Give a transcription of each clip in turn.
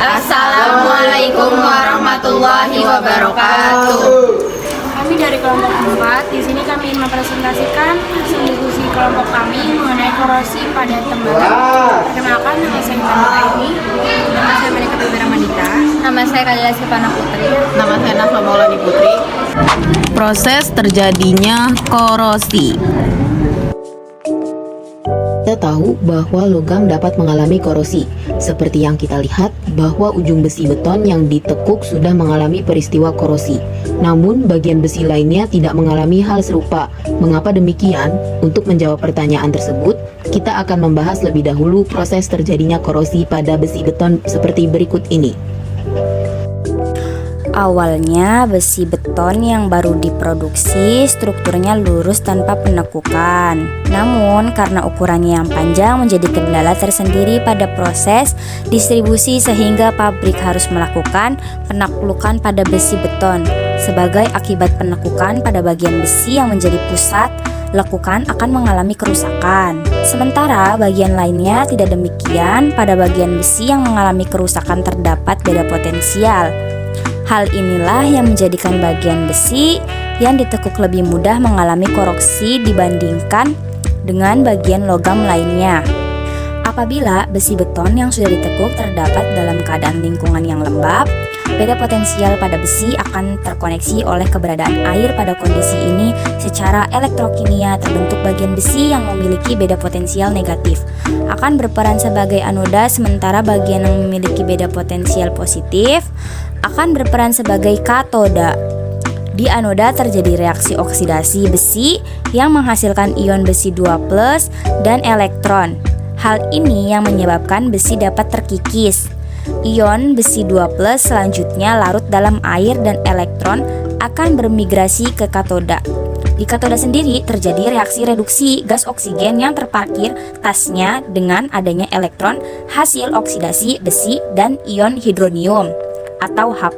Assalamualaikum warahmatullahi wabarakatuh. Kami dari kelompok 4, di sini kami ingin mempresentasikan hasil diskusi kelompok kami mengenai korosi pada tembaga. Perkenalkan, nama saya Nanda Aini, nama saya Malika Bibira Mandita, Nama saya Kalila Sipana Putri. Nama saya Nasma Maulani Putri. Proses terjadinya korosi. Kita tahu bahwa logam dapat mengalami korosi. Seperti yang kita lihat bahwa ujung besi beton yang ditekuk sudah mengalami peristiwa korosi. Namun bagian besi lainnya tidak mengalami hal serupa. Mengapa demikian? Untuk menjawab pertanyaan tersebut, kita akan membahas lebih dahulu proses terjadinya korosi pada besi beton seperti berikut ini. Awalnya besi beton yang baru diproduksi strukturnya lurus tanpa penekukan. Namun karena ukurannya yang panjang menjadi kendala tersendiri pada proses distribusi sehingga pabrik harus melakukan penaklukan pada besi beton. Sebagai akibat penekukan pada bagian besi yang menjadi pusat, lekukan akan mengalami kerusakan. Sementara bagian lainnya tidak demikian, pada bagian besi yang mengalami kerusakan terdapat beda potensial. Hal inilah yang menjadikan bagian besi yang ditekuk lebih mudah mengalami korosi dibandingkan dengan bagian logam lainnya. Apabila besi beton yang sudah ditekuk terdapat dalam keadaan lingkungan yang lembab, beda potensial pada besi akan terkoneksi oleh keberadaan air. Pada kondisi ini, secara elektrokimia terbentuk bagian besi yang memiliki beda potensial negatif akan berperan sebagai anoda, sementara bagian yang memiliki beda potensial positif akan berperan sebagai katoda. Di anoda terjadi reaksi oksidasi besi yang menghasilkan ion besi 2+ dan elektron. Hal ini yang menyebabkan besi dapat terkikis. Ion besi 2+ selanjutnya larut dalam air dan elektron akan bermigrasi ke katoda. Di katoda sendiri terjadi reaksi reduksi gas oksigen yang terparkir tasnya dengan adanya elektron hasil oksidasi besi dan ion hidronium atau H+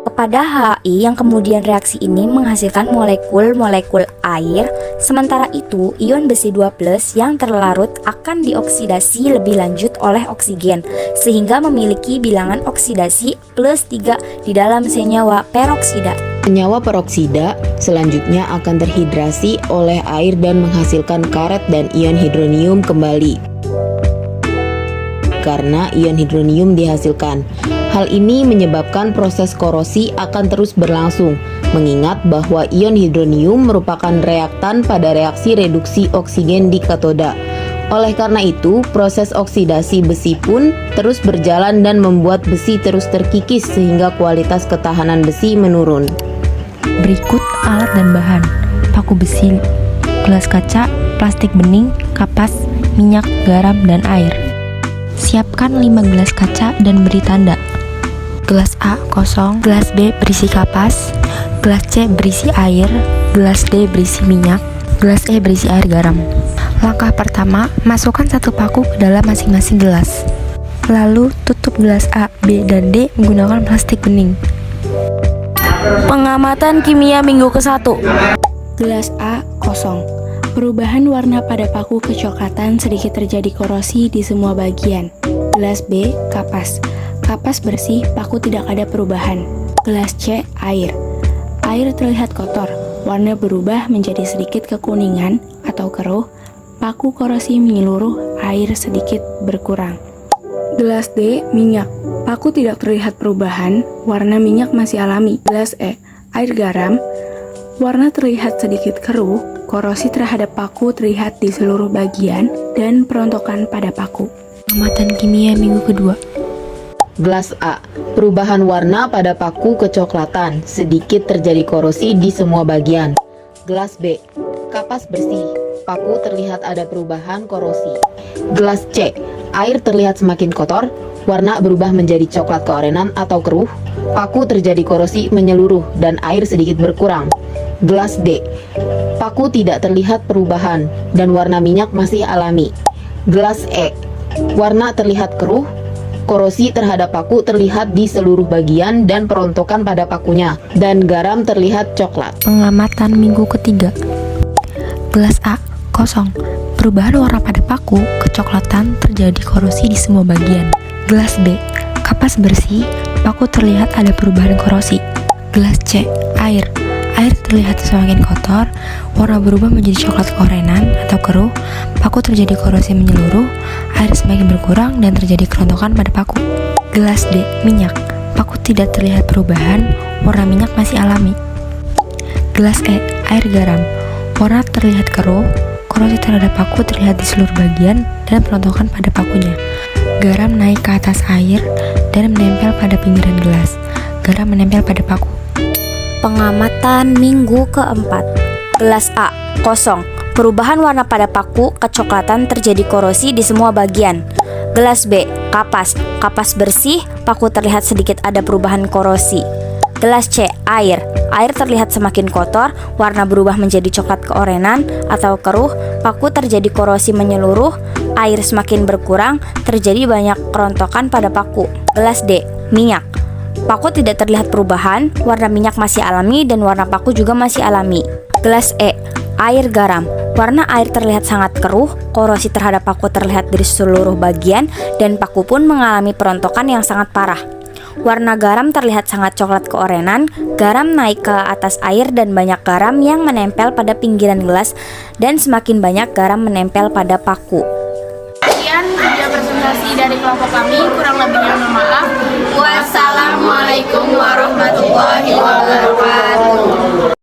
kepada HI, yang kemudian reaksi ini menghasilkan molekul-molekul air. Sementara itu, ion besi 2+ yang terlarut akan dioksidasi lebih lanjut oleh oksigen sehingga memiliki bilangan oksidasi +3 di dalam senyawa peroksida. Senyawa peroksida selanjutnya akan terhidrasi oleh air dan menghasilkan karet dan ion hidronium kembali karena ion hidronium dihasilkan. Hal ini menyebabkan proses korosi akan terus berlangsung, mengingat bahwa ion hidronium merupakan reaktan pada reaksi reduksi oksigen di katoda. Oleh karena itu, proses oksidasi besi pun terus berjalan dan membuat besi terus terkikis sehingga kualitas ketahanan besi menurun. Berikut alat dan bahan: paku besi, gelas kaca, plastik bening, kapas, minyak, garam, dan air. Siapkan 5 gelas kaca dan beri tanda. Gelas A kosong, gelas B berisi kapas, gelas C berisi air, gelas D berisi minyak, gelas E berisi air garam. Langkah pertama, masukkan satu paku ke dalam masing-masing gelas. Lalu tutup gelas A, B, dan D menggunakan plastik bening. Pengamatan kimia minggu ke-1. Gelas A kosong. Perubahan warna pada paku kecoklatan sedikit terjadi korosi di semua bagian. Gelas B kapas. Kapas bersih, paku tidak ada perubahan. Gelas C air. Air terlihat kotor, warna berubah menjadi sedikit kekuningan atau keruh. Paku korosi menyeluruh, air sedikit berkurang. Gelas D minyak. Paku tidak terlihat perubahan, warna minyak masih alami. Gelas E air garam. Warna terlihat sedikit keruh, korosi terhadap paku terlihat di seluruh bagian dan perontokan pada paku. Pengamatan kimia minggu kedua. Gelas A, perubahan warna pada paku kecoklatan, sedikit terjadi korosi di semua bagian. Gelas B, kapas bersih, paku terlihat ada perubahan korosi. Gelas C, air terlihat semakin kotor, warna berubah menjadi coklat keorenan atau keruh, paku terjadi korosi menyeluruh dan air sedikit berkurang. Gelas D, paku tidak terlihat perubahan dan warna minyak masih alami. Gelas E, warna terlihat keruh, korosi terhadap paku terlihat di seluruh bagian dan perontokan pada pakunya, dan garam terlihat coklat. Pengamatan minggu ketiga. Gelas A kosong. Perubahan warna pada paku kecoklatan terjadi korosi di semua bagian. Gelas B Kapas bersih, paku terlihat ada perubahan korosi. Gelas C, air. Air terlihat semakin kotor, warna berubah menjadi coklat keorenan atau keruh, paku terjadi korosi menyeluruh, air semakin berkurang dan terjadi kerontokan pada paku. Gelas D, minyak. Paku tidak terlihat perubahan, warna minyak masih alami. Gelas E, air garam. Warna terlihat keruh, korosi terhadap paku terlihat di seluruh bagian dan perontokan pada pakunya. Garam naik ke atas air dan menempel pada pinggiran gelas. Garam menempel pada paku. Pengamatan minggu keempat. Gelas A, kosong. Perubahan warna pada paku kecoklatan terjadi korosi di semua bagian. Gelas B, kapas. Kapas bersih, paku terlihat sedikit ada perubahan korosi. Gelas C, air. Air terlihat semakin kotor, warna berubah menjadi coklat keorenan atau keruh, paku terjadi korosi menyeluruh, air semakin berkurang, terjadi banyak kerontokan pada paku. Gelas D, minyak. Paku tidak terlihat perubahan, warna minyak masih alami dan warna paku juga masih alami. Gelas E, air garam. Warna air terlihat sangat keruh, korosi terhadap paku terlihat dari seluruh bagian dan paku pun mengalami perontokan yang sangat parah. Warna garam terlihat sangat coklat keorenan, garam naik ke atas air dan banyak garam yang menempel pada pinggiran gelas dan semakin banyak garam menempel pada paku. Sekian video presentasi dari kelompok kami, kurang lebihnya mohon maaf. Wassalamualaikum warahmatullahi wabarakatuh.